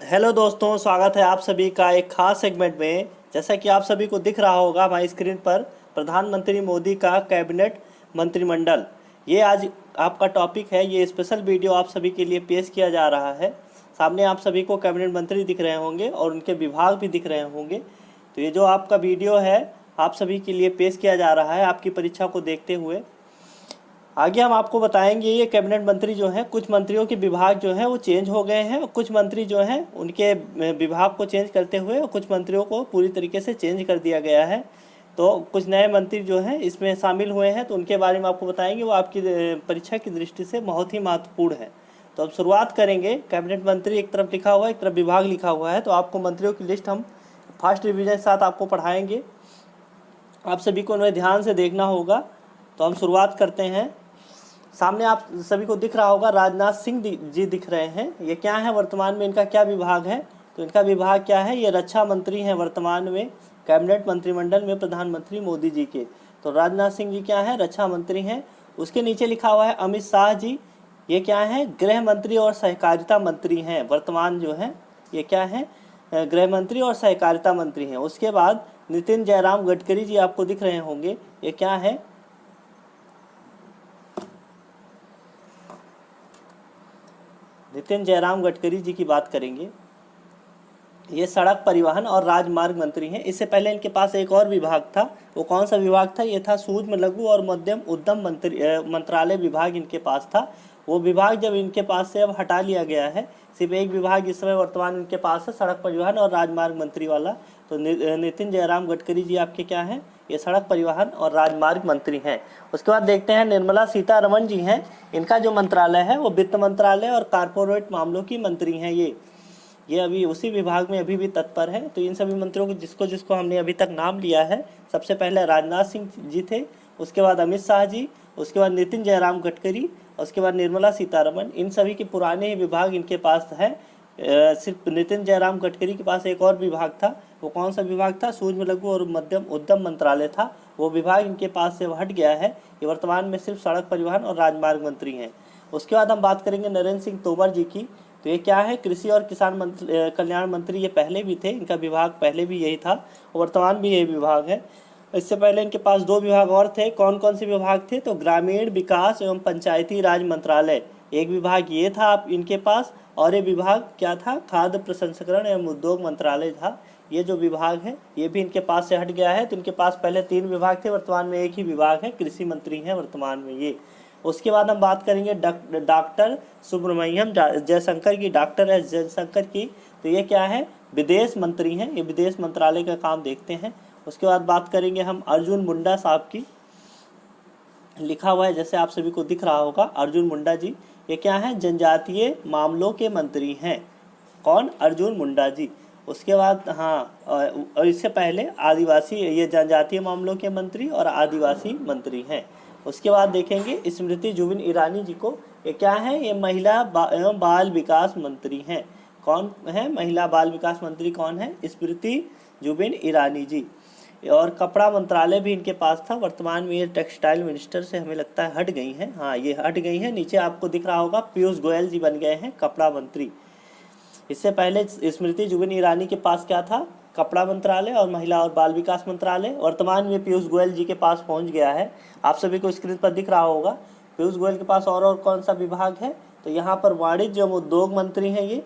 Hello दोस्तों, स्वागत है आप सभी का एक खास सेगमेंट में। जैसा कि आप सभी को दिख रहा होगा हमारी स्क्रीन पर, प्रधानमंत्री मोदी का कैबिनेट मंत्रिमंडल, ये आज आपका टॉपिक है। ये स्पेशल वीडियो आप सभी के लिए पेश किया जा रहा है। सामने आप सभी को कैबिनेट मंत्री दिख रहे होंगे और उनके विभाग भी दिख रहे होंगे। तो ये जो आपका वीडियो है आप सभी के लिए पेश किया जा रहा है आपकी परीक्षा को देखते हुए। आगे हम आपको बताएंगे ये कैबिनेट मंत्री जो हैं, कुछ मंत्रियों के विभाग जो हैं वो चेंज हो गए हैं और कुछ मंत्री जो हैं उनके विभाग को चेंज करते हुए और कुछ मंत्रियों को पूरी तरीके से चेंज कर दिया गया है। तो कुछ नए मंत्री जो हैं इसमें शामिल हुए हैं, तो उनके बारे में आपको बताएंगे। वो आपकी परीक्षा की दृष्टि से बहुत ही महत्वपूर्ण है। तो अब शुरुआत करेंगे। कैबिनेट मंत्री एक तरफ लिखा हुआ है, एक तरफ विभाग लिखा हुआ है। तो आपको मंत्रियों की लिस्ट हम फर्स्ट रिविजन के साथ आपको पढ़ाएंगे। आप सभी को उन्हें ध्यान से देखना होगा। तो हम शुरुआत करते हैं। सामने आप सभी को दिख रहा होगा राजनाथ सिंह जी दिख रहे हैं। ये क्या है वर्तमान में, इनका क्या विभाग है? तो इनका विभाग क्या है? ये रक्षा मंत्री हैं वर्तमान में कैबिनेट मंत्रिमंडल में प्रधानमंत्री मोदी जी के। तो राजनाथ सिंह जी क्या है? रक्षा मंत्री हैं। उसके नीचे लिखा हुआ है अमित शाह जी। ये क्या है? गृह मंत्री और सहकारिता मंत्री हैं वर्तमान जो है। ये क्या है? गृह मंत्री और सहकारिता मंत्री हैं। उसके बाद नितिन जयराम गडकरी जी आपको दिख रहे होंगे। ये क्या है? नितिन जयराम गडकरी जी की बात करेंगे। ये सड़क परिवहन और राजमार्ग मंत्री हैं। इससे पहले इनके पास एक और विभाग था। वो कौन सा विभाग था? ये था सूक्ष्म लघु और मध्यम उद्यम मंत्रालय विभाग इनके पास था। वो विभाग जब इनके पास से अब हटा लिया गया है। सिर्फ एक विभाग इस समय वर्तमान इनके पास है, सड़क परिवहन और राजमार्ग मंत्री वाला। तो नितिन जयराम गडकरी जी आपके क्या हैं? ये सड़क परिवहन और राजमार्ग मंत्री हैं। उसके बाद देखते हैं निर्मला सीतारमण जी हैं। इनका जो मंत्रालय है वो वित्त मंत्रालय और कारपोरेट मामलों की मंत्री हैं। ये अभी उसी विभाग में अभी भी तत्पर है। तो इन सभी मंत्रियों को जिसको जिसको हमने अभी तक नाम लिया है, सबसे पहले राजनाथ सिंह जी थे, उसके बाद अमित शाह जी, उसके बाद नितिन जयराम गडकरी, उसके बाद निर्मला सीतारमण। इन सभी के पुराने ही विभाग इनके पास है। सिर्फ नितिन जयराम गडकरी के पास एक और विभाग था। वो कौन सा विभाग था? सूक्ष्म लघु और मध्यम उद्यम मंत्रालय था। वो विभाग इनके पास से हट गया है। ये वर्तमान में सिर्फ सड़क परिवहन और राजमार्ग मंत्री हैं। उसके बाद हम बात करेंगे नरेंद्र सिंह तोमर जी की। तो ये क्या है? कृषि और किसान कल्याण मंत्री ये पहले भी थे। इनका विभाग पहले भी यही था, वर्तमान भी यही विभाग है। इससे पहले इनके पास दो विभाग और थे। कौन कौन से विभाग थे? तो ग्रामीण विकास एवं पंचायती राज मंत्रालय एक विभाग ये था आप इनके पास, और ये विभाग क्या था? खाद्य प्रसंस्करण एवं उद्योग मंत्रालय था। ये जो विभाग है ये भी इनके पास से हट गया है। तो इनके पास पहले तीन विभाग थे, वर्तमान में एक ही विभाग है, कृषि मंत्री हैं वर्तमान में ये। उसके बाद हम बात करेंगे डॉक्टर सुब्रमण्यम जयशंकर की, डॉक्टर एस जयशंकर की। तो ये क्या है? विदेश मंत्री हैं। ये विदेश मंत्रालय का काम देखते हैं। उसके बाद बात करेंगे हम अर्जुन मुंडा साहब की। लिखा हुआ है जैसे आप सभी को दिख रहा होगा, अर्जुन मुंडा जी। ये क्या है? जनजातीय मामलों के मंत्री हैं। कौन? अर्जुन मुंडा जी। उसके बाद और इससे पहले आदिवासी, ये जनजातीय मामलों के मंत्री और आदिवासी मंत्री हैं। उसके बाद देखेंगे स्मृति जुबिन ईरानी जी को। ये क्या है? ये महिला एवं बाल विकास मंत्री हैं। कौन है महिला बाल विकास मंत्री? कौन है? स्मृति जुबिन ईरानी जी। और कपड़ा मंत्रालय भी इनके पास था। वर्तमान में ये टेक्सटाइल मिनिस्टर से हमें लगता है हट गई हैं। हाँ, ये हट गई हैं। नीचे आपको दिख रहा होगा पीयूष गोयल जी बन गए हैं कपड़ा मंत्री। इससे पहले स्मृति जुबिन ईरानी के पास क्या था? कपड़ा मंत्रालय और महिला और बाल विकास मंत्रालय। वर्तमान में पीयूष गोयल जी के पास पहुंच गया है। आप सभी को स्क्रीन पर दिख रहा होगा। पीयूष गोयल के पास और कौन सा विभाग है? तो यहाँ पर वाणिज्य एवं उद्योग मंत्री हैं ये,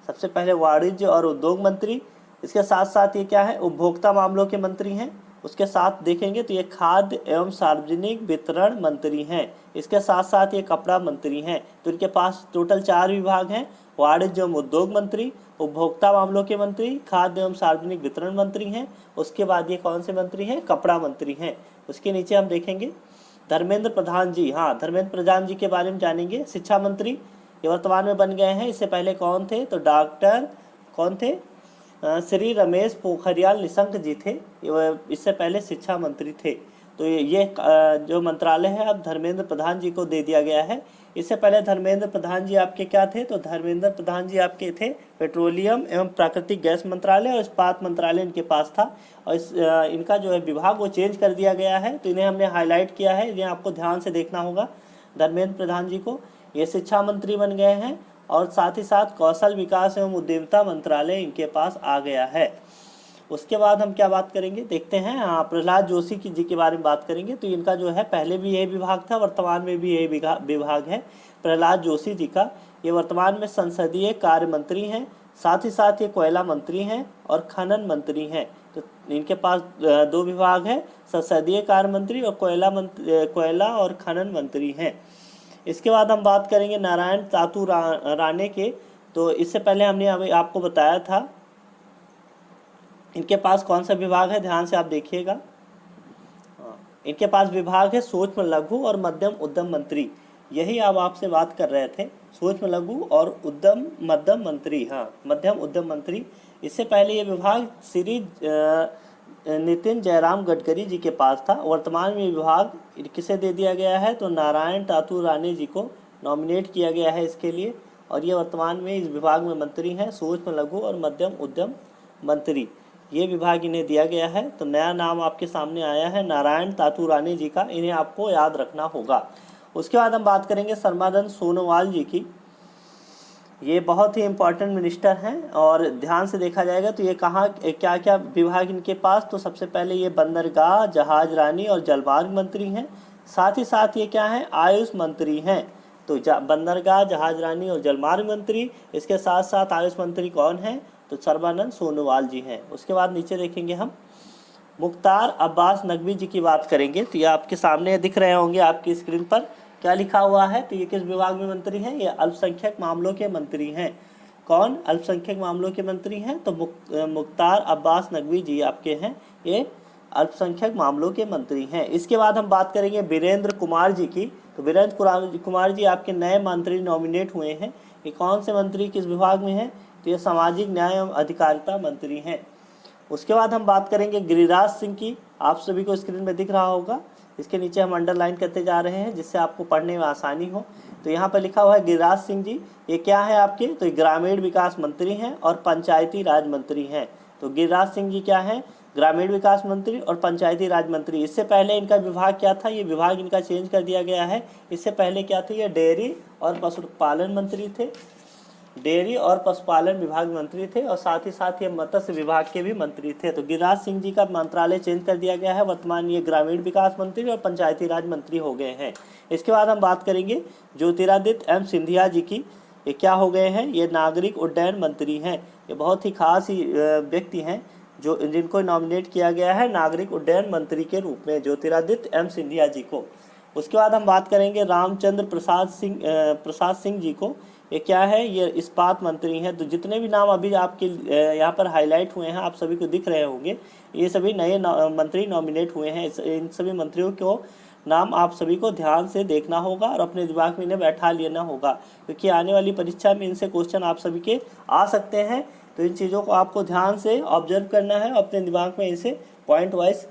सबसे पहले वाणिज्य और उद्योग मंत्री। इसके साथ साथ ये क्या है? उपभोक्ता मामलों के मंत्री हैं। उसके साथ देखेंगे तो ये खाद्य एवं सार्वजनिक वितरण मंत्री हैं। इसके साथ साथ ये कपड़ा मंत्री हैं। तो इनके पास टोटल 4 विभाग हैं। वाणिज्य एवं उद्योग मंत्री, उपभोक्ता मामलों के मंत्री, खाद्य एवं सार्वजनिक वितरण मंत्री हैं। उसके बाद ये कौन से मंत्री हैं? कपड़ा मंत्री हैं। उसके नीचे हम देखेंगे धर्मेंद्र प्रधान जी। हाँ, धर्मेंद्र प्रधान जी के बारे में जानेंगे। शिक्षा मंत्री ये वर्तमान में बन गए हैं। इससे पहले कौन थे? तो डॉक्टर कौन थे? श्री रमेश पोखरियाल निशंक जी थे। इससे पहले शिक्षा मंत्री थे। तो ये जो मंत्रालय है अब धर्मेंद्र प्रधान जी को दे दिया गया है। इससे पहले धर्मेंद्र प्रधान जी आपके क्या थे? तो धर्मेंद्र प्रधान जी आपके थे पेट्रोलियम एवं प्राकृतिक गैस मंत्रालय और इस्पात मंत्रालय इनके पास था। और इनका जो है विभाग वो चेंज कर दिया गया है। तो इन्हें हमने हाईलाइट किया है, इन्हें आपको ध्यान से देखना होगा। धर्मेंद्र प्रधान जी को ये शिक्षा मंत्री बन गए हैं और साथ ही साथ कौशल विकास एवं उद्यमिता मंत्रालय इनके पास आ गया है। उसके बाद हम क्या बात करेंगे देखते हैं। हाँ, प्रहलाद जोशी जी के बारे में बात करेंगे। तो इनका जो है पहले भी यही विभाग था, वर्तमान में भी यही विभाग है प्रहलाद जोशी जी का। ये वर्तमान में संसदीय कार्य मंत्री हैं, साथ ही साथ ये कोयला मंत्री हैं और खनन मंत्री हैं। तो इनके पास दो विभाग है, संसदीय कार्य मंत्री और कोयला और खनन मंत्री हैं। इसके बाद हम बात करेंगे नारायण तातू राणे के। तो इससे पहले हमने अभी आपको बताया था इनके पास कौन सा विभाग है, ध्यान से आप देखिएगा। इनके पास विभाग है सूक्ष्म लघु और मध्यम उद्यम मंत्री। यही अब आपसे बात कर रहे थे, सूक्ष्म लघु और मध्यम मंत्री। हाँ, मध्यम उद्यम मंत्री। इससे पहले ये विभाग श्री नितिन जयराम गडकरी जी के पास था। वर्तमान में विभाग किसे दे दिया गया है, तो नारायण तातू राणे जी को नॉमिनेट किया गया है इसके लिए, और ये वर्तमान में इस विभाग में मंत्री हैं, सूक्ष्म लघु और मध्यम उद्यम मंत्री। ये विभाग इन्हें दिया गया है। तो नया नाम आपके सामने आया है नारायण तातू राणे जी का, इन्हें आपको याद रखना होगा। उसके बाद हम बात करेंगे सर्बानंद सोनोवाल जी की। ये बहुत ही इम्पोर्टेंट मिनिस्टर हैं और ध्यान से देखा जाएगा तो ये कहाँ क्या क्या विभाग इनके पास, तो सबसे पहले ये बंदरगाह, जहाज रानी और जलमार्ग मंत्री हैं। साथ ही साथ ये क्या हैं, आयुष मंत्री हैं। तो बंदरगाह, जहाज रानी और जलमार्ग मंत्री, इसके साथ साथ आयुष मंत्री कौन हैं, तो सर्बानंद सोनोवाल जी हैं। उसके बाद नीचे देखेंगे हम मुख्तार अब्बास नकवी जी की बात करेंगे। तो ये आपके सामने दिख रहे होंगे आपकी स्क्रीन पर क्या लिखा हुआ है। तो ये किस विभाग में मंत्री हैं, ये अल्पसंख्यक मामलों के मंत्री हैं। कौन अल्पसंख्यक मामलों के मंत्री हैं, तो मुख्तार अब्बास नकवी जी आपके हैं, ये अल्पसंख्यक मामलों के मंत्री हैं। इसके बाद हम बात करेंगे वीरेंद्र कुमार जी की। तो वीरेंद्र कुमार जी आपके नए मंत्री नॉमिनेट हुए हैं। ये कौन से मंत्री किस विभाग में हैं, तो ये सामाजिक न्याय एवं अधिकारिता मंत्री हैं। उसके बाद हम बात करेंगे गिरिराज सिंह की। आप सभी को स्क्रीन में दिख रहा होगा, इसके नीचे हम अंडरलाइन करते जा रहे हैं जिससे आपको पढ़ने में आसानी हो। तो यहाँ पर लिखा हुआ है गिरिराज सिंह जी, ये क्या है आपके, तो ये ग्रामीण विकास मंत्री हैं और पंचायती राज मंत्री हैं। तो गिरिराज सिंह जी क्या हैं, ग्रामीण विकास मंत्री और पंचायती राज मंत्री। इससे पहले इनका विभाग क्या था, ये विभाग इनका चेंज कर दिया गया है। इससे पहले क्या थे, ये डेयरी और पशुपालन मंत्री थे, डेयरी और पशुपालन विभाग मंत्री थे, और साथ ही साथ ये मत्स्य विभाग के भी मंत्री थे। तो गिरिराज सिंह जी का मंत्रालय चेंज कर दिया गया है, वर्तमान ये ग्रामीण विकास मंत्री और पंचायती राज मंत्री हो गए हैं। इसके बाद हम बात करेंगे ज्योतिरादित्य एम सिंधिया जी की। ये क्या हो गए हैं, ये नागरिक उड्डयन मंत्री हैं। ये बहुत ही खास ही व्यक्ति हैं जो जिनको नॉमिनेट किया गया है नागरिक उड्डयन मंत्री के रूप में, ज्योतिरादित्य एम सिंधिया जी को। उसके बाद हम बात करेंगे रामचंद्र प्रसाद सिंह जी को। ये क्या है, ये इस्पात मंत्री हैं। तो जितने भी नाम अभी आपके यहाँ पर हाईलाइट हुए हैं आप सभी को दिख रहे होंगे, ये सभी नए मंत्री नॉमिनेट हुए हैं। इन सभी मंत्रियों को नाम आप सभी को ध्यान से देखना होगा और अपने दिमाग में इन्हें बैठा लेना होगा, क्योंकि आने वाली परीक्षा में इनसे क्वेश्चन आप सभी के आ सकते हैं। तो इन चीज़ों को आपको ध्यान से ऑब्जर्व करना है, अपने दिमाग में इसे पॉइंट वाइज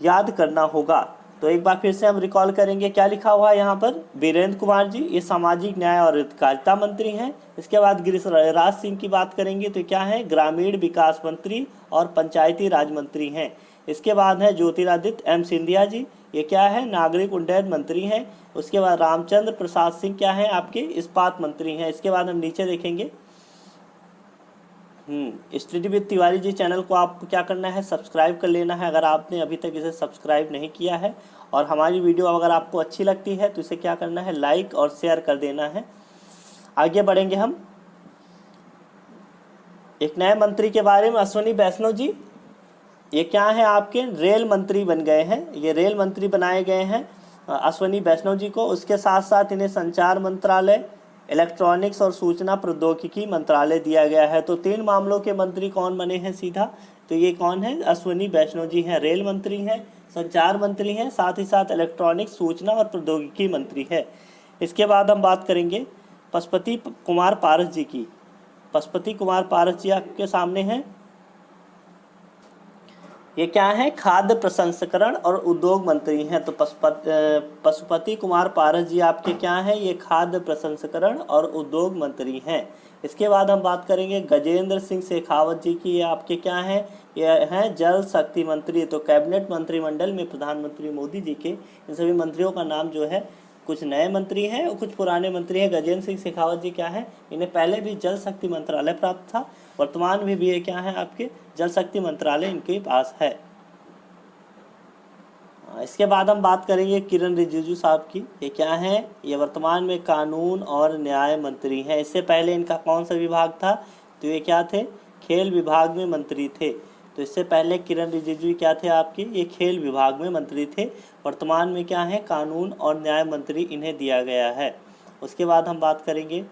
याद करना होगा। तो एक बार फिर से हम रिकॉल करेंगे क्या लिखा हुआ है यहाँ पर, वीरेंद्र कुमार जी ये सामाजिक न्याय और अधिकारिता मंत्री हैं। इसके बाद गिरिराज सिंह की बात करेंगे तो क्या है, ग्रामीण विकास मंत्री और पंचायती राज मंत्री हैं। इसके बाद है ज्योतिरादित्य एम सिंधिया जी, ये क्या है, नागरिक उड्डयन मंत्री हैं। उसके बाद रामचंद्र प्रसाद सिंह क्या है, आपके इस्पात मंत्री हैं। इसके बाद हम नीचे देखेंगे study with Tiwari ji channel को आपको क्या करना है, सब्सक्राइब कर लेना है अगर आपने अभी तक इसे सब्सक्राइब नहीं किया है। और हमारी वीडियो अगर आपको अच्छी लगती है तो इसे क्या करना है, लाइक और शेयर कर देना है। आगे बढ़ेंगे हम एक नए मंत्री के बारे में, अश्विनी वैष्णव जी। ये क्या है, आपके रेल मंत्री बन गए हैं, ये रेल मंत्री बनाए गए हैं अश्विनी वैष्णव जी को। उसके साथ साथ इन्हें संचार मंत्रालय, इलेक्ट्रॉनिक्स और सूचना प्रौद्योगिकी मंत्रालय दिया गया है। तो 3 मामलों के मंत्री कौन बने हैं सीधा, तो ये कौन है, अश्विनी वैष्णव जी हैं, रेल मंत्री हैं, संचार मंत्री हैं, साथ ही साथ इलेक्ट्रॉनिक्स, सूचना और प्रौद्योगिकी मंत्री है। इसके बाद हम बात करेंगे पशुपति कुमार पारस जी की। पशुपति कुमार पारस जी आपके सामने हैं, ये क्या है, खाद्य प्रसंस्करण और उद्योग मंत्री हैं। तो पशुपति कुमार पारस जी आपके क्या हैं, ये खाद्य प्रसंस्करण और उद्योग मंत्री हैं। इसके बाद हम बात करेंगे गजेंद्र सिंह शेखावत जी की। ये आपके क्या हैं, ये हैं जल शक्ति मंत्री। तो कैबिनेट मंत्रिमंडल में प्रधानमंत्री मोदी जी के इन सभी मंत्रियों का नाम जो है कुछ नए मंत्री हैं और कुछ पुराने मंत्री हैं। गजेंद्र सिंह शेखावत जी क्या है, इन्हें पहले भी जल शक्ति मंत्रालय प्राप्त था, वर्तमान में भी ये क्या है आपके जल शक्ति मंत्रालय इनके पास है। इसके बाद हम बात करेंगे किरण रिजिजू साहब की। ये क्या है, ये वर्तमान में कानून और न्याय मंत्री हैं। इससे पहले इनका कौन सा विभाग था, तो ये क्या थे, खेल विभाग में मंत्री थे। तो इससे पहले किरण रिजिजू क्या थे आपके, ये खेल विभाग में मंत्री थे। वर्तमान में क्या है, कानून और न्याय मंत्री इन्हें दिया गया है। उसके बाद हम बात करेंगे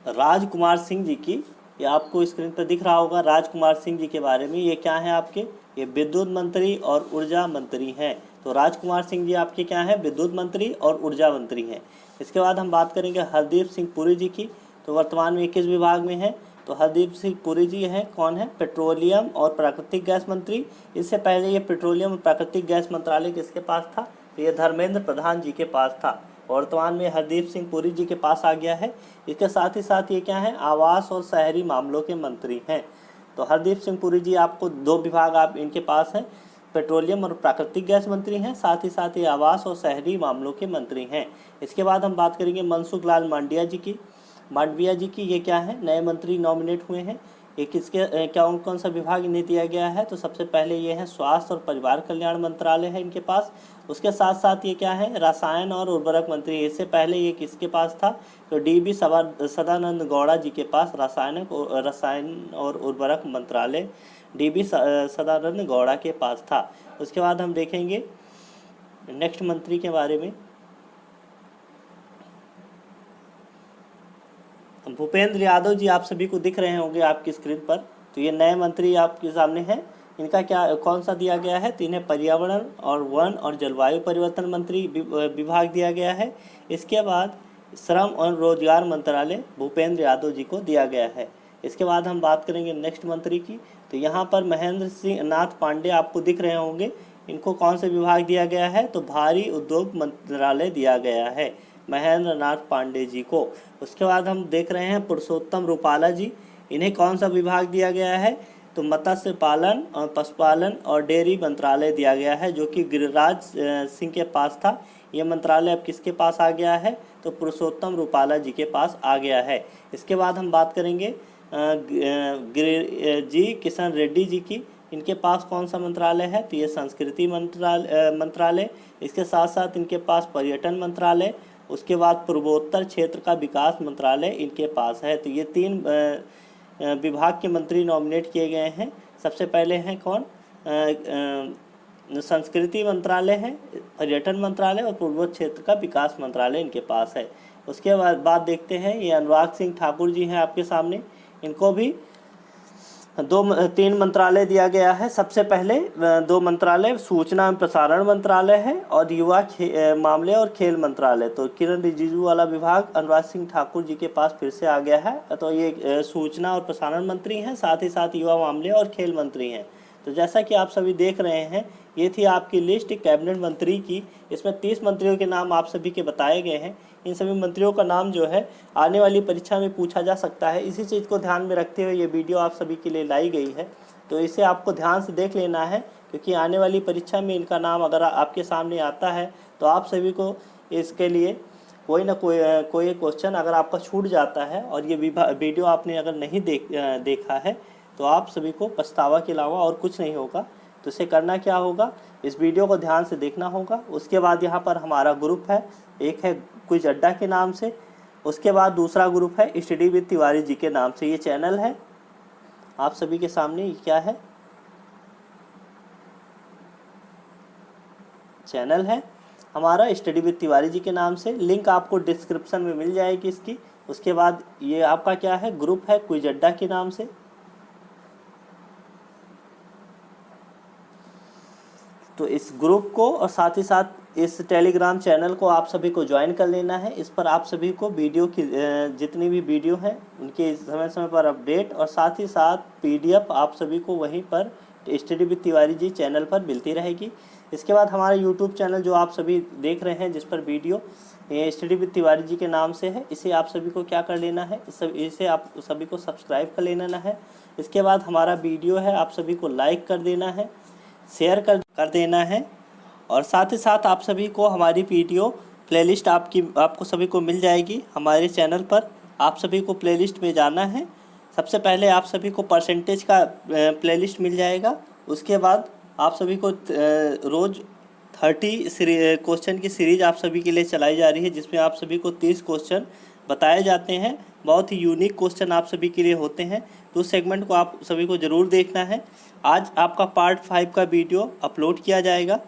राजकुमार सिंह जी की। ये आपको स्क्रीन पर दिख रहा होगा राजकुमार सिंह जी के बारे में। ये क्या है आपके, ये विद्युत मंत्री और ऊर्जा मंत्री हैं। तो राजकुमार सिंह जी आपके क्या हैं, विद्युत मंत्री और ऊर्जा मंत्री हैं। इसके बाद हम बात करेंगे हरदीप सिंह पुरी जी की। तो वर्तमान में किस विभाग में है, तो हरदीप सिंह पुरी जी हैं, कौन है, पेट्रोलियम और प्राकृतिक गैस मंत्री। इससे पहले ये पेट्रोलियम और प्राकृतिक गैस मंत्रालय किसके पास था, तो ये धर्मेंद्र प्रधान जी के पास था। वर्तमान में हरदीप सिंह पुरी जी के पास आ गया है। इसके साथ ही साथ ये क्या है, आवास और शहरी मामलों के मंत्री हैं। तो हरदीप सिंह पुरी जी आपको 2 विभाग आप इनके पास हैं, पेट्रोलियम और प्राकृतिक गैस मंत्री हैं, साथ ही साथ ये आवास और शहरी मामलों के मंत्री हैं। इसके बाद हम बात करेंगे मनसुख लाल मांडविया जी की। ये क्या है, नए मंत्री नॉमिनेट हुए हैं। ये किसके कौन सा विभाग इन्हें दिया गया है, तो सबसे पहले ये है स्वास्थ्य और परिवार कल्याण मंत्रालय है इनके पास। उसके साथ साथ ये क्या है, रसायन और उर्वरक मंत्री। इससे पहले ये किसके पास था, तो DB सदानंद गौड़ा जी के पास रसायन और उर्वरक मंत्रालय DB सदानंद गौड़ा के पास था। उसके बाद हम देखेंगे नेक्स्ट मंत्री के बारे में। भूपेंद्र यादव जी आप सभी को दिख रहे होंगे आपकी स्क्रीन पर। तो ये नए मंत्री आपके सामने हैं। इनका क्या कौन सा दिया गया है, तो इन्हें पर्यावरण और वन और जलवायु परिवर्तन मंत्री विभाग दिया गया है। इसके बाद श्रम और रोजगार मंत्रालय भूपेंद्र यादव जी को दिया गया है। इसके बाद हम बात करेंगे नेक्स्ट मंत्री की। तो यहाँ पर महेंद्र सिंह नाथ पांडे आपको दिख रहे होंगे। इनको कौन सा विभाग दिया गया है, तो भारी उद्योग मंत्रालय दिया गया है महेंद्र नाथ पांडे जी को। उसके बाद हम देख रहे हैं पुरुषोत्तम रूपाला जी। इन्हें कौन सा विभाग दिया गया है, तो मत्स्य पालन और पशुपालन और डेयरी मंत्रालय दिया गया है, जो कि गिरिराज सिंह के पास था। ये मंत्रालय अब किसके पास आ गया है, तो पुरुषोत्तम रूपाला जी के पास आ गया है। इसके बाद हम बात करेंगे किशन रेड्डी जी की। इनके पास कौन सा मंत्रालय है, तो ये संस्कृति मंत्रालय। इसके साथ साथ इनके पास पर्यटन मंत्रालय, उसके बाद पूर्वोत्तर क्षेत्र का विकास मंत्रालय इनके पास है। तो ये 3 विभाग के मंत्री नॉमिनेट किए गए हैं। सबसे पहले हैं कौन, संस्कृति मंत्रालय है, पर्यटन मंत्रालय और पूर्वोत्तर क्षेत्र का विकास मंत्रालय इनके पास है। उसके बाद देखते हैं ये अनुराग सिंह ठाकुर जी हैं आपके सामने। इनको भी 3 मंत्रालय दिया गया है। सबसे पहले 2 मंत्रालय सूचना एवं प्रसारण मंत्रालय है और युवा मामले और खेल मंत्रालय। तो किरण रिजिजू वाला विभाग अनुराग सिंह ठाकुर जी के पास फिर से आ गया है। तो ये सूचना और प्रसारण मंत्री हैं, साथ ही साथ युवा मामले और खेल मंत्री हैं। तो जैसा कि आप सभी देख रहे हैं, ये थी आपकी लिस्ट कैबिनेट मंत्री की। इसमें 30 मंत्रियों के नाम आप सभी के बताए गए हैं। इन सभी मंत्रियों का नाम जो है आने वाली परीक्षा में पूछा जा सकता है। इसी चीज़ को ध्यान में रखते हुए ये वीडियो आप सभी के लिए लाई गई है। तो इसे आपको ध्यान से देख लेना है, क्योंकि आने वाली परीक्षा में इनका नाम अगर आपके सामने आता है तो आप सभी को इसके लिए कोई ना कोई क्वेश्चन अगर आपका छूट जाता है और ये वीडियो आपने अगर नहीं देखा है तो आप सभी को पछतावा के अलावा और कुछ नहीं होगा। तो इसे करना क्या होगा, इस वीडियो को ध्यान से देखना होगा। उसके बाद यहाँ पर हमारा ग्रुप है, एक है क्विज अड्डा के नाम से, उसके बाद दूसरा ग्रुप है स्टडी विद तिवारी जी के नाम से। ये चैनल है आप सभी के सामने, ये क्या है, चैनल है हमारा स्टडी विद तिवारी जी के नाम से। लिंक आपको डिस्क्रिप्शन में मिल जाएगी इसकी। उसके बाद ये आपका क्या है, ग्रुप है क्विज अड्डा के नाम से। तो इस ग्रुप को और साथ ही साथ इस टेलीग्राम चैनल को आप सभी को ज्वाइन कर लेना है। इस पर आप सभी को वीडियो की जितनी भी वीडियो हैं उनके समय समय पर अपडेट और साथ ही साथ PDF आप सभी को वहीं पर study with Tiwari ji channel पर मिलती रहेगी। इसके बाद हमारा YouTube चैनल जो आप सभी देख रहे हैं, जिस पर वीडियो स्टडी विद तिवारी जी के नाम से है, इसे आप सभी को क्या कर लेना है, इसे आप सभी को सब्सक्राइब कर लेना है। इसके बाद हमारा वीडियो है आप सभी को लाइक कर देना है। शेयर कर देना है। और साथ ही साथ आप सभी को हमारी वीडियो प्लेलिस्ट आपको सभी को मिल जाएगी हमारे चैनल पर। आप सभी को प्लेलिस्ट में जाना है। सबसे पहले आप सभी को परसेंटेज का प्लेलिस्ट मिल जाएगा। उसके बाद आप सभी को रोज़ 30 क्वेश्चन की सीरीज़ आप सभी के लिए चलाई जा रही है, जिसमें आप सभी को 30 क्वेश्चन बताए जाते हैं। बहुत ही यूनिक क्वेश्चन आप सभी के लिए होते हैं, तो उस सेगमेंट को आप सभी को ज़रूर देखना है। आज आपका पार्ट 5 का वीडियो अपलोड किया जाएगा।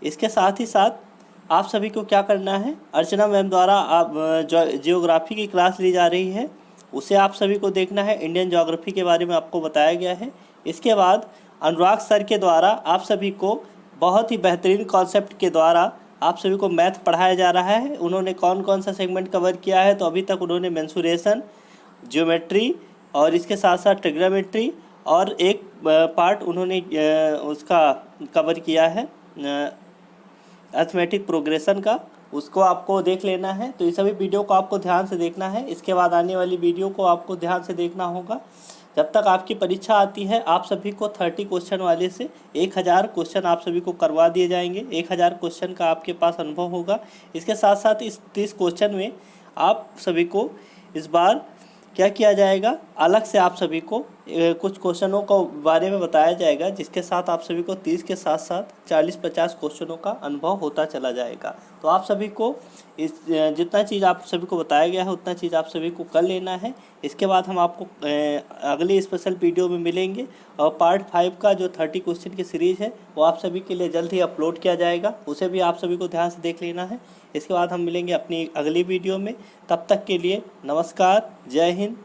इसके साथ ही साथ आप सभी को क्या करना है, अर्चना मैम द्वारा आप जियोग्राफी की क्लास ली जा रही है, उसे आप सभी को देखना है। इंडियन ज्योग्राफी के बारे में आपको बताया गया है। इसके बाद अनुराग सर के द्वारा आप सभी को बहुत ही बेहतरीन कॉन्सेप्ट के द्वारा आप सभी को मैथ पढ़ाया जा रहा है। उन्होंने कौन कौन सा सेगमेंट कवर किया है, तो अभी तक उन्होंने मेंसुरेशन, ज्योमेट्री और इसके साथ साथ ट्रिग्नोमेट्री और एक पार्ट उन्होंने उसका कवर किया है अर्थमेटिक प्रोग्रेशन का, उसको आपको देख लेना है। तो इस सभी वीडियो को आपको ध्यान से देखना है। इसके बाद आने वाली वीडियो को आपको ध्यान से देखना होगा। जब तक आपकी परीक्षा आती है आप सभी को 30 क्वेश्चन वाले से 1000 क्वेश्चन आप सभी को करवा दिए जाएंगे। 1000 क्वेश्चन का आपके पास अनुभव होगा। इसके साथ साथ इस 30 क्वेश्चन में आप सभी को इस बार क्या किया जाएगा, अलग से आप सभी को कुछ क्वेश्चनों को बारे में बताया जाएगा, जिसके साथ आप सभी को 30 के साथ साथ 40-50 क्वेश्चनों का अनुभव होता चला जाएगा। तो आप सभी को इस जितना चीज़ आप सभी को बताया गया है उतना चीज़ आप सभी को कर लेना है। इसके बाद हम आपको अगले स्पेशल वीडियो में मिलेंगे और पार्ट 5 का जो 30 क्वेश्चन की सीरीज़ है वो आप सभी के लिए जल्द ही अपलोड किया जाएगा, उसे भी आप सभी को ध्यान से देख लेना है। इसके बाद हम मिलेंगे अपनी अगली वीडियो में। तब तक के लिए नमस्कार, जय हिंद।